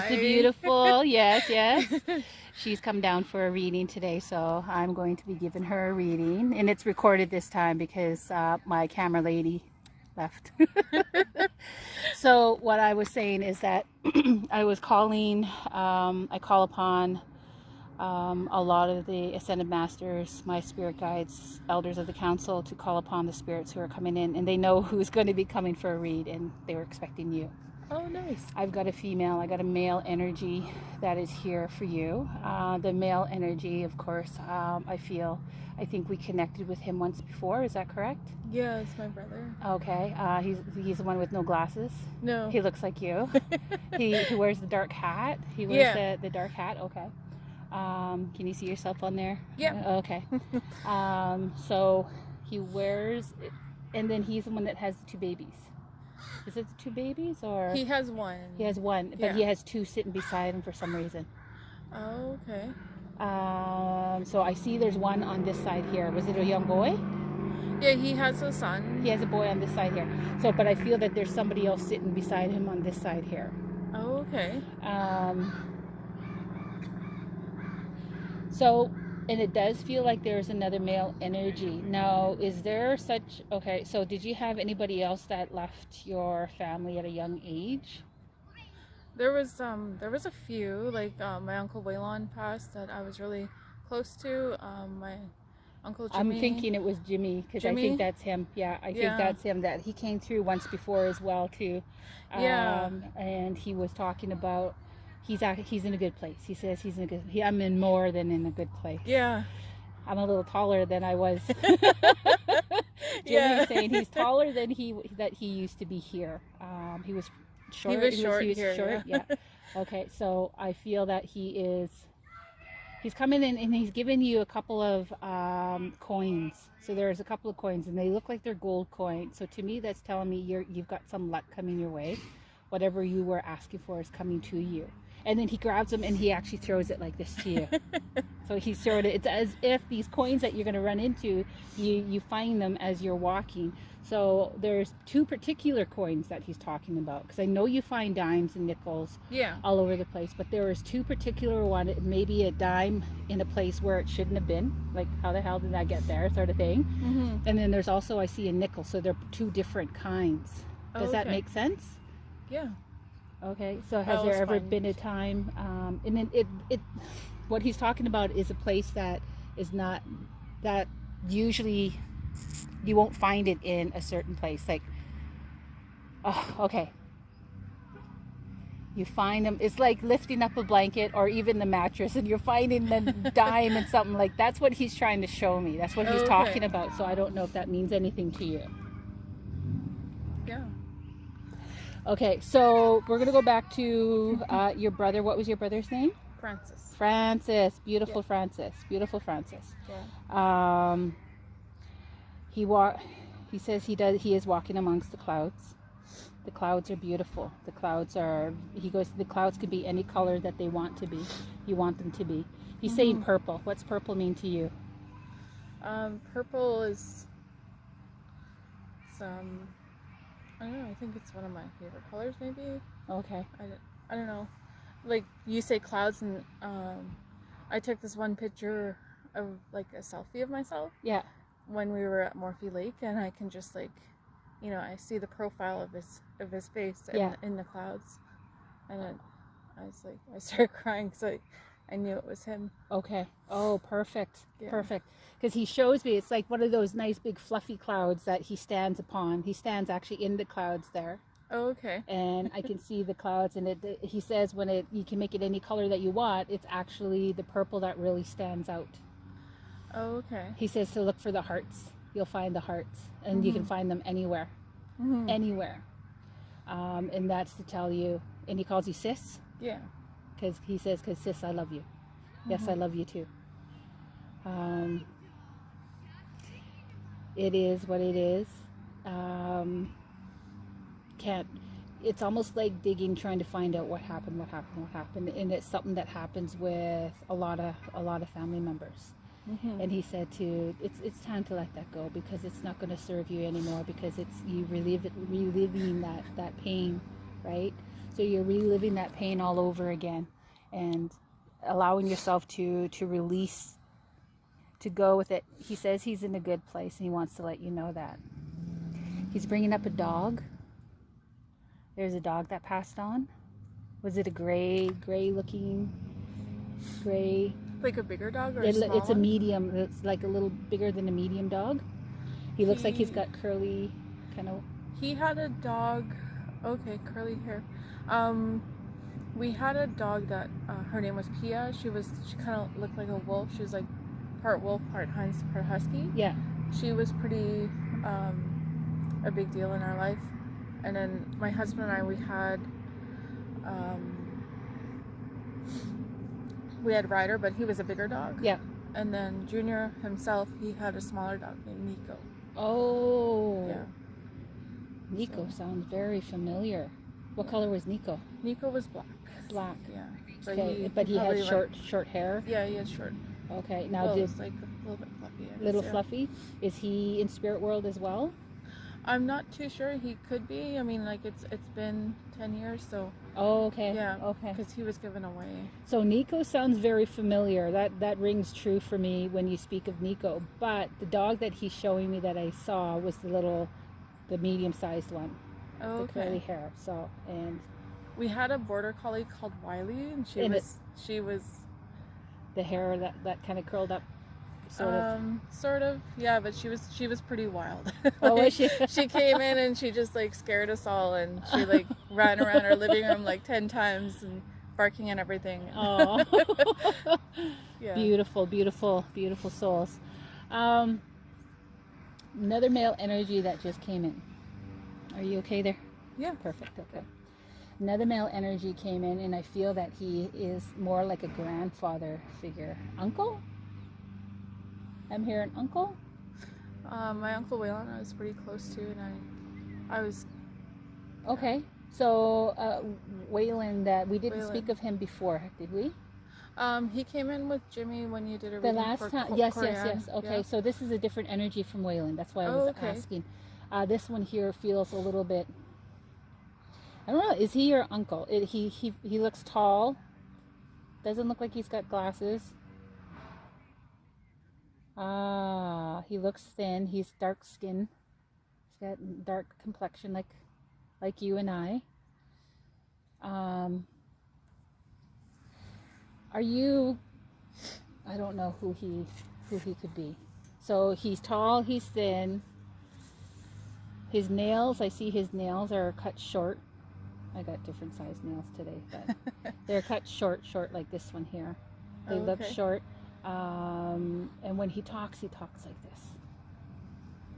Yes, the beautiful. Yes, yes. She's come down for a reading today, so I'm going to be giving her a reading. And it's recorded this time because my camera lady left. So what I was saying is that I was calling, I call upon a lot of the Ascended Masters, my spirit guides, elders of the council, to call upon the spirits who are coming in. And they know who's going to be coming for a read, and they were expecting you. Oh, nice. I've got a female, I got a male energy that is here for you. The male energy, of course, I think we connected with him once before. Is that correct? Yeah, it's my brother. Okay. He's the one with no glasses. No. He looks like you. he wears the dark hat. He wears the dark hat. Okay. Can you see yourself on there? Yeah. Okay. So he wears, and then he's the one that has the two babies. Is it the two babies, or? He has one. He has one, but he has two sitting beside him for some reason. Oh, okay. So I see there's one on this side here. Was it a young boy? Yeah, he has a son. He has a boy on this side here. So, but I feel that there's somebody else sitting beside him on this side here. Oh, okay. So, and it does feel like there's another male energy. Now, is there such, okay, so did you have anybody else that left your family at a young age? There was a few, like my Uncle Waylon passed that I was really close to. My Uncle Jimmy. I'm thinking it was Jimmy, because I think that's him. Yeah, I think that's him. That he came through once before as well too. And he was talking about he's in a good place. He says he's in a good. I'm in more than in a good place. Yeah. I'm a little taller than I was. Jimmy's saying he's taller than he used to be here. He was short. He was short here. Short. Yeah. Okay, so I feel that he's coming in and he's giving you a couple of coins. So there's a couple of coins and they look like they're gold coins. So to me, that's telling me you've got some luck coming your way. Whatever you were asking for is coming to you. And then he grabs them and he actually throws it like this to you. So he's throwing it. It's as if these coins that you're going to run into, you find them as you're walking. So there's two particular coins that he's talking about. Because I know you find dimes and nickels all over the place. But there is two particular one, maybe a dime in a place where it shouldn't have been. Like, how the hell did that get there, sort of thing. Mm-hmm. And then there's also, I see a nickel. So they're two different kinds. Does that make sense? Yeah. Okay, so has there ever been a time, and then it, what he's talking about is a place that is not, that usually you won't find it in a certain place, like, oh, okay. You find them, it's like lifting up a blanket or even the mattress and you're finding the dime and something like, that's what he's trying to show me. That's what he's talking about, so I don't know if that means anything to you. Yeah. Okay, so we're going to go back to your brother. What was your brother's name? Francis. Francis. Beautiful Francis. Beautiful Francis. Yeah. He says he is walking amongst the clouds. The clouds are beautiful. The clouds could be any color that they want to be. You want them to be. He's saying purple. What's purple mean to you? Purple is some, I don't know, I think it's one of my favorite colors, maybe. Okay. I don't know. Like, you say clouds, and I took this one picture of, like, a selfie of myself. Yeah. When we were at Morphe Lake, and I can just, like, you know, I see the profile of his face in the clouds. And I was like, I started crying because I knew it was him. Okay. Oh, perfect. Yeah. Perfect. Because he shows me, it's like one of those nice big fluffy clouds that he stands upon. He stands actually in the clouds there. Oh, okay. And I can see the clouds, and he says you can make it any color that you want, it's actually the purple that really stands out. Oh, okay. He says to look for the hearts. You'll find the hearts, and you can find them anywhere. Anywhere. And that's to tell you, and he calls you sis? Yeah. Because he says, because sis, I love you. Yes, I love you too. It is what it is. It's almost like digging, trying to find out what happened, and it's something that happens with a lot of family members. And he said it's time to let that go, because it's not going to serve you anymore, because it's you reliving that pain, right? So you're reliving that pain all over again, and allowing yourself to release, to go with it. He says he's in a good place, and he wants to let you know that. He's bringing up a dog. There's a dog that passed on. Was it a gray looking, gray? Like a bigger dog or a small It's a one? medium. It's like a little bigger than a medium dog. He looks like he's got curly, kind of. He had a dog. Okay, curly hair. We had a dog that her name was Pia. She kind of looked like a wolf. She was like part wolf, part husky. Yeah. She was pretty a big deal in our life. And then my husband and I, we had Ryder, but he was a bigger dog. Yeah. And then Junior himself, he had a smaller dog named Nico. Oh. Yeah. Nico sounds very familiar. What color was Nico? Nico was black. Black. Yeah. Okay, but he had short hair. Yeah, he had short. Okay, now Well, it's like a little bit fluffy. I guess, little fluffy. Is he in spirit world as well? I'm not too sure. He could be. I mean, like it's been 10 years, so. Oh, okay. Yeah. Okay. Because he was given away. So Nico sounds very familiar. That rings true for me when you speak of Nico. But the dog that he's showing me that I saw was the medium-sized one. Oh, The curly hair. So, and we had a border collie called Wiley, and she was the hair that kind of curled up, sort of, yeah, but she was pretty wild. Oh, was she? She came in and she just like scared us all, and she like ran around our living room like 10 times and barking and everything. Oh. Yeah. Beautiful souls. Another male energy that just came in. Are you okay there? Yeah. Perfect. Okay. Another male energy came in, and I feel that he is more like a grandfather figure. Uncle? I'm hearing uncle? My Uncle Waylon I was pretty close to, and I was... Okay. So, Waylon, that we didn't Waylon. speak of him before, did we? He came in with Jimmy when you did a The reading last for time? Ko- Yes. Korean. Okay, Yeah. so this is a different energy from Waylon. That's why I was okay. asking. This one here feels a little bit... I don't know. Is he your uncle? He looks tall. Doesn't look like he's got glasses. He looks thin. He's dark skin. He's got dark complexion like you and I. Are you... I don't know who he could be. So he's tall, he's thin. His nails, I see his nails are cut short. I got different size nails today, but they're cut short like this one here. They look short. And when he talks like this.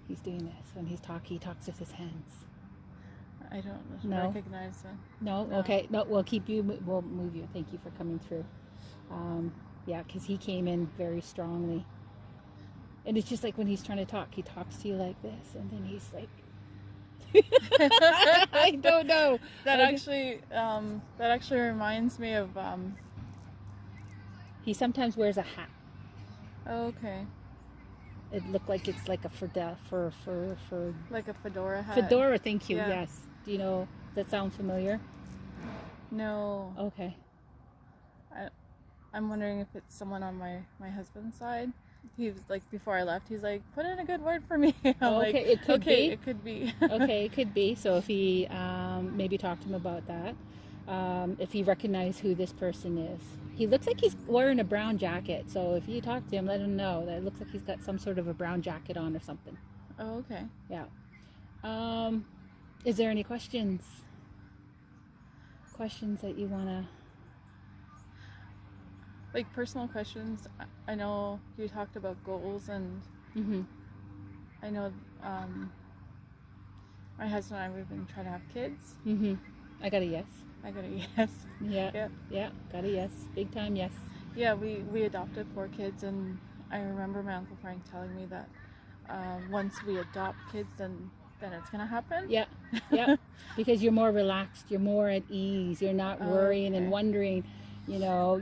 He's doing this. When he talks with his hands. I don't No. recognize him. No? Okay. No, we'll move you. Thank you for coming through. Yeah, because he came in very strongly. And it's just like when he's trying to talk, he talks to you like this, and then he's like, I don't know. That actually reminds me of He sometimes wears a hat. okay. It looked like it's like a for Like a fedora hat. fedora. Thank you. Yeah. Yes. Do you know? Does that sound familiar? No. Okay. I'm wondering if it's someone on my husband's side. He was like, before I left, he's like, put in a good word for me. I'm like, Okay, it could be. It could be. Okay, it could be. So if he maybe talk to him about that, if he recognized who this person is. He looks like he's wearing a brown jacket. So if you talk to him, let him know that it looks like he's got some sort of a brown jacket on or something. Oh, okay. Yeah. Is there any questions? Questions that you want to... Like personal questions. I know you talked about goals, and Mm-hmm. I know my husband and I, we've been trying to have kids. Mm-hmm. I got a yes. I got a yes. Yeah, got a yes. Big time yes. Yeah, we adopted 4 kids, and I remember my Uncle Frank telling me that once we adopt kids, then it's gonna happen. Yeah. Because you're more relaxed, you're more at ease, you're not worrying and wondering, you know,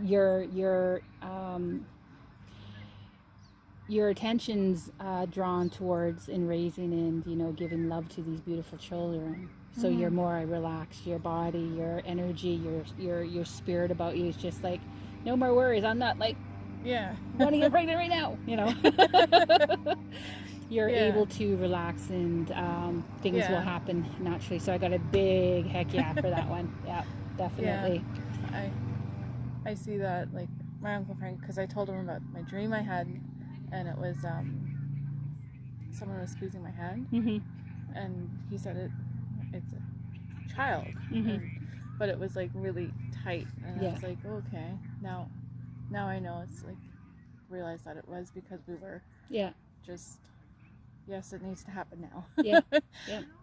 your attention's drawn towards in raising and, you know, giving love to these beautiful children. So you're more relaxed. Your body, your energy, your spirit about you is just like, no more worries. I'm not like, want to get pregnant right now. You know, you're able to relax, and things will happen naturally. So I got a big heck yeah for that one. Yeah, definitely. Yeah. I see that, like my Uncle Frank, because I told him about my dream I had, and it was someone was squeezing my hand, and he said it's a child, but it was like really tight, and I was like, okay, now I know. It's like, realized that it was because we were just, yes, it needs to happen now.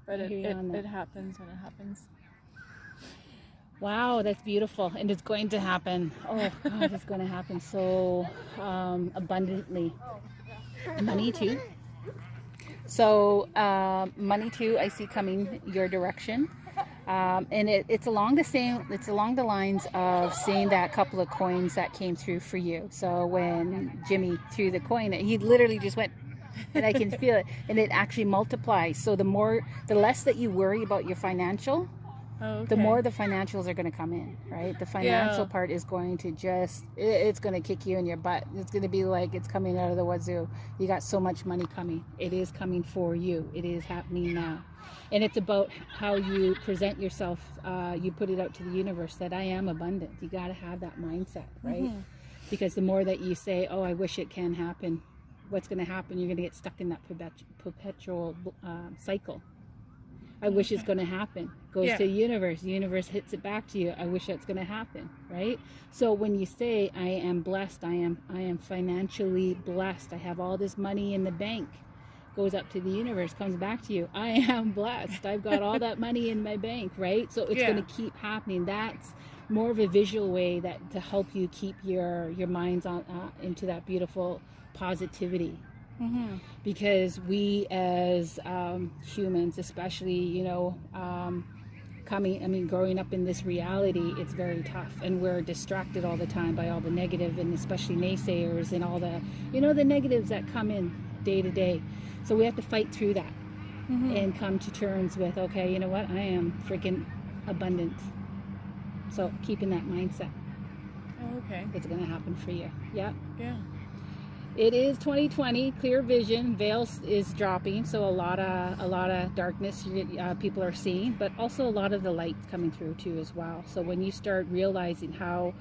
But it happens when it happens. Wow, that's beautiful, and it's going to happen. Oh God, it's going to happen so abundantly. Money too. So money too, I see coming your direction, and it's along the lines of seeing that couple of coins that came through for you. So when Jimmy threw the coin, he literally just went, and I can feel it, and it actually multiplies. So the less that you worry about your financial, the more the financials are going to come in, right? The financial part is going to it's going to kick you in your butt. It's going to be like it's coming out of the wazoo. You got so much money coming. It is coming for you. It is happening now. And it's about how you present yourself. You put it out to the universe that I am abundant. You got to have that mindset, right? Because the more that you say, oh, I wish it can happen, what's going to happen? You're going to get stuck in that perpetual cycle. I wish it's going to happen. Goes to the universe hits it back to you. I wish that's going to happen, right? So when you say, I am blessed, I am financially blessed, I have all this money in the bank, goes up to the universe, comes back to you, I am blessed, I've got all that money in my bank, right? So it's going to keep happening. That's more of a visual way to help you keep your minds on into that beautiful positivity. Because we as humans, especially, growing up in this reality, it's very tough, and we're distracted all the time by all the negative, and especially naysayers and all the, the negatives that come in day to day. So we have to fight through that and come to terms with, okay, you know what, I am freaking abundant. So keeping that mindset. It's going to happen for you. Yeah. It is 2020, clear vision, veil is dropping, so a lot of darkness people are seeing, but also a lot of the light's coming through too as well. So when you start realizing how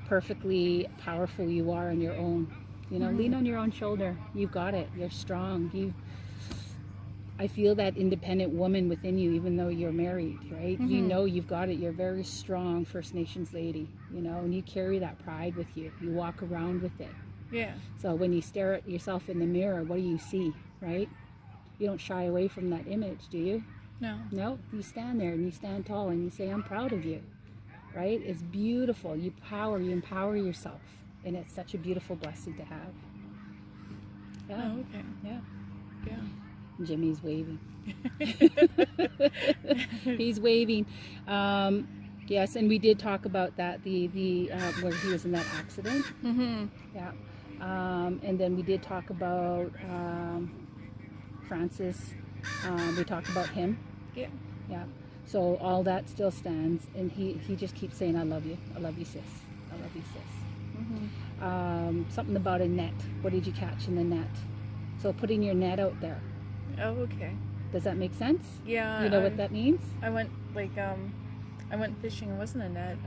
perfectly powerful you are on your own, lean on your own shoulder. You've got it. You're strong. I feel that independent woman within you, even though you're married, right? You've got it. You're a very strong First Nations lady, and you carry that pride with you. You walk around with it. So when you stare at yourself in the mirror, what do you see, right? You don't shy away from that image, do you? No, you stand there and you stand tall and you say, I'm proud of you, right? It's beautiful. You empower yourself, and it's such a beautiful blessing to have. Jimmy's waving. He's waving. Yes, and we did talk about that, the where he was in that accident. And then we did talk about Francis. We talked about him. So all that still stands, and he just keeps saying, I love you, sis, I love you, sis. Something about a net. What did you catch in the net? So putting your net out there. Does that make sense? You know what that means? I went fishing. It wasn't a net,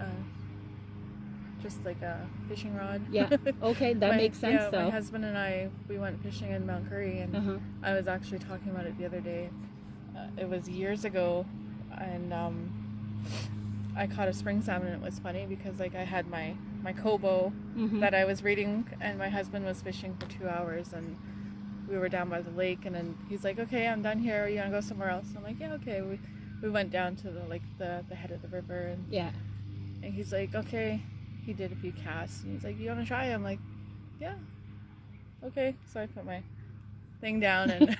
just like a fishing rod. That makes sense. Though my husband and I, we went fishing in Mount Currie, and I was actually talking about it the other day. It was years ago, and I caught a spring salmon, and it was funny because I had my kobo that I was reading, and my husband was fishing for 2 hours, and we were down by the lake, and then he's like, okay, I'm done here, you want to go somewhere else? I'm like, yeah, okay. We went down to the head of the river, and he's like, okay. He did a few casts, and he's like, you want to try? I'm like, yeah, okay. So I put my thing down, and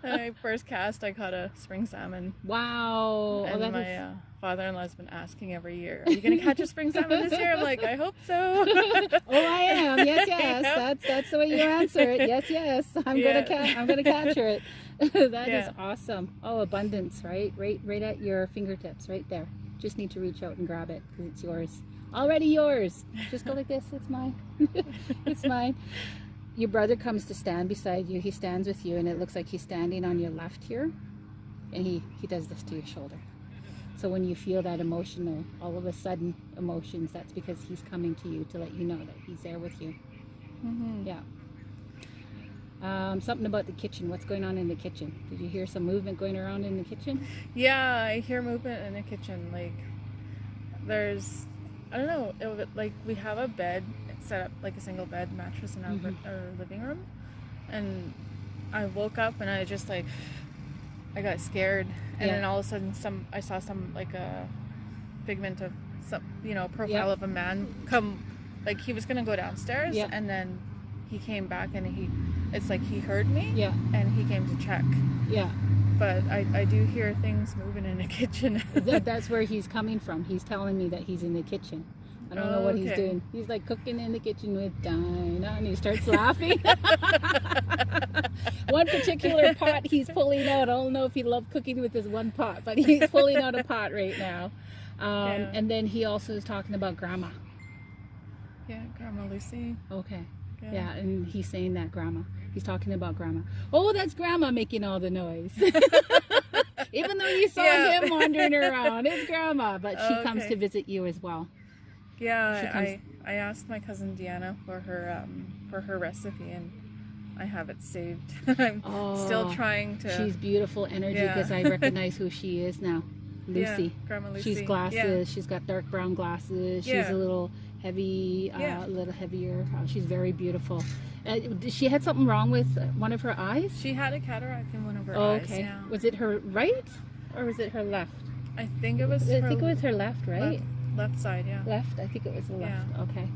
my first cast, I caught a spring salmon. Wow. And my father-in-law's been asking every year, are you going to catch a spring salmon this year? I'm like, I hope so. I am. Yes. That's the way you answer it. Yes. I'm gonna capture it. That is awesome. Oh, abundance, right? Right at your fingertips, right there. Just need to reach out and grab it because it's yours. Already yours. Just go like this. It's mine. It's mine. Your brother comes to stand beside you. He stands with you, and it looks like he's standing on your left here, and he does this to your shoulder. So when you feel that emotional, all of a sudden emotions, that's because he's coming to you to let you know that he's there with you. Mm-hmm. Yeah. Something about the kitchen. What's going on in the kitchen? Did you hear some movement going around in the kitchen? Yeah, I hear movement in the kitchen. Like, there's, I don't know, like we have a bed set up, like a single bed mattress in our living room, and I woke up and I just like, I got scared, and then all of a sudden I saw some like a figment of some, profile of a man come, like he was gonna go downstairs, and then he came back and it's like he heard me, and he came to check. But I do hear things moving in the kitchen. That's where he's coming from. He's telling me that he's in the kitchen. I don't know what he's doing. He's like cooking in the kitchen with Dinah, and he starts laughing. One particular pot he's pulling out. I don't know if he loved cooking with this one pot, but he's pulling out a pot right now. And then he also is talking about Grandma. Yeah, Grandma Lucy. Okay. Yeah, and he's saying that Grandma. He's talking about Grandma. Oh, that's Grandma making all the noise. Even though you saw him wandering around, it's Grandma. But she comes to visit you as well. Yeah, I asked my cousin Deanna for her recipe, and I have it saved. I'm still trying to. She's beautiful energy because I recognize who she is now. Lucy. Yeah, Grandma Lucy. She's glasses. Yeah. She's got dark brown glasses. She's a little heavy, a little heavier. She's very beautiful. She had something wrong with one of her eyes? She had a cataract in one of her eyes. Okay. Yeah. Was it her right or was it her left? I think it was. I think it was her left, right? Left side, yeah. Left. I think it was the left. Yeah. Okay.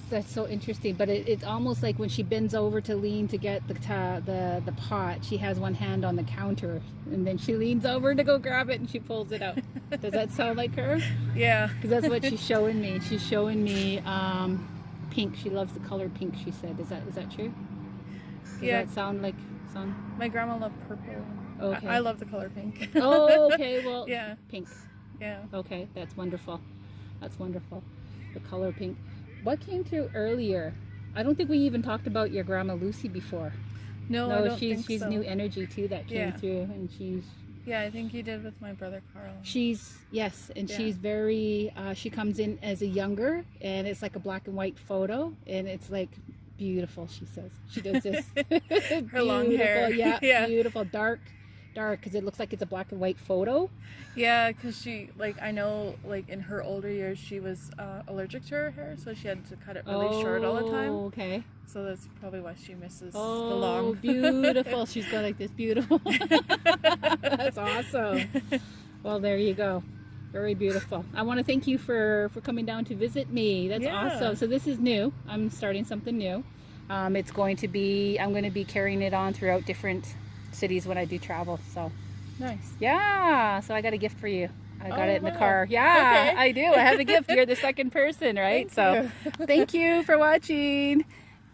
That's so interesting. But it's almost like when she bends over to lean to get the pot, she has one hand on the counter, and then she leans over to go grab it, and she pulls it out. Does that sound like her? Yeah. Because that's what she's showing me. She's showing me pink. She loves the color pink. She said, "Is that true?" Does that sound like some? My grandma loved purple. Okay. I love the color pink. Oh, okay. Well, pink. Yeah. Okay, that's wonderful. That's wonderful. The color pink. What came through earlier? I don't think we even talked about your Grandma Lucy before. No, I don't she's think so. new energy too that came through, and she's. Yeah, I think you did with my brother Carl. She's she's very. She comes in as a younger, and it's like a black and white photo, and it's like beautiful. She says she does this. Her long hair. Yeah, beautiful, dark, because it looks like it's a black and white photo. Yeah, because she, like, I know, like, in her older years, she was allergic to her hair, so she had to cut it really short all the time. Oh, okay. So that's probably why she misses the long. Oh, beautiful. She's got like this beautiful. That's awesome. Well, there you go. Very beautiful. I want to thank you for coming down to visit me. That's awesome. So this is new. I'm starting something new. It's going to be, I'm going to be carrying it on throughout different cities when I do travel. So nice. Yeah. So I got a gift for you. I got it in the car. Yeah, okay. I do. I have a gift. You're the second person, right? Thank you for watching.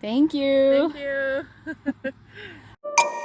Thank you. Thank you.